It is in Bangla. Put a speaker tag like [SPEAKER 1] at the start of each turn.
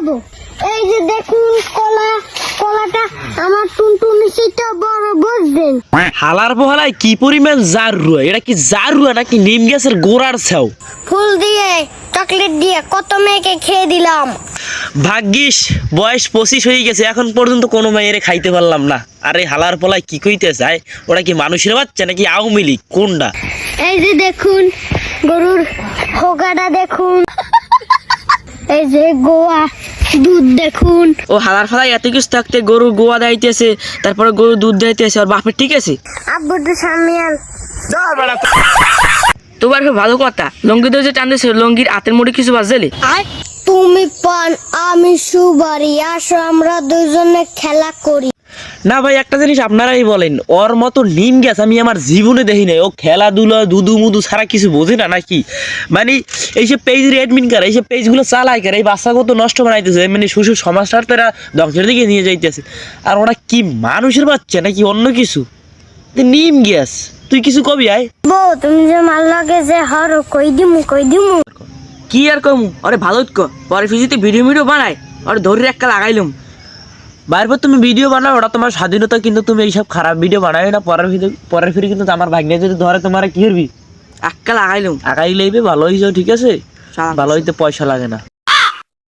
[SPEAKER 1] দেখাবো। এই যে দেখুন কলাটা আমার টুনটুনি সেটা বড় বুঝবেন।
[SPEAKER 2] হালার বহালায় কি পরিমাণ জারুয়া, এটা কি জারুয়া নাকি নিম গাছের গোড়ার ছাও?
[SPEAKER 1] ফুল দিয়ে চকলেট দিয়ে কত মেয়েকে খেয়ে দিলাম।
[SPEAKER 2] ভাগ্যিস বয়স 25 হয়ে গেছে, এখন পর্যন্ত কোনো মেয়েরে খাইতে পারলাম না। আরে হালার পলায় কি কইতে চায়, ওরা কি মানুষের বাচ্চা নাকি আওয়ামী লীগ কোনটা?
[SPEAKER 1] এই যে দেখুন গরুর হোগাটা দেখুন, এই যে গোয়া দুধ দেখুন।
[SPEAKER 2] ও হালার ফালায় এত কিছু থাকতে গরু গোয়া দাইতেছে, তারপরে গরু দুধ দাইতেছে, আর বাপের ঠিক আছে।
[SPEAKER 1] আব্বুর তো সামিয়ান
[SPEAKER 2] তোমার খুব ভালো কথা, লঙ্গি যে টানতেছে লঙ্গির হাতের মুঠে কিছু বাজলে।
[SPEAKER 1] তুমি পান আমি সুবারি, আসো আমরা দুজনে খেলা করি।
[SPEAKER 2] না ভাই, একটা জিনিস আপনারাই বলেন, ওর মতো নিম গাছ আমি আমার জীবনে দেখি নাই। ও খেলাধুলা দুদু মুদু ছাড়া কিছু বোঝে না নাকি? মানে এইসব পেজের অ্যাডমিন করে, এইসব পেজগুলো চালায় করে, এই বাচ্চাকে তো নষ্ট বানাইতেছে, মানে শ্বশুর সমাজটার তারা ধ্বংসের দিকে নিয়ে যাইতেছে। আর ওরা কি মানুষের বাচ্চা নাকি অন্য কিছু? নিম গ্যাস তুই কিছু কবি আয়।
[SPEAKER 1] বউ তুমি যে মাল লাগে যে হর কই দিমু
[SPEAKER 2] কি আর কমু, আরে ভালো ক পরে ফিজিতে ভিডিও বানায়, আর ধরে একটা লাগাইলাম। বারবার তুমি ভিডিও বানাও, ওটা তোমার স্বাধীনতা, কিন্তু তুমি এইসব খারাপ ভিডিও বানাই না। পরের ফিরে কিন্তু আমার ভাগ্নে যদি ধরে তোমার কি করবি? একটা লাগাইলাম, আগাই লাইবে ভালো হয়ে যাও, ঠিক আছে? ভালো হইতে পয়সা লাগে না।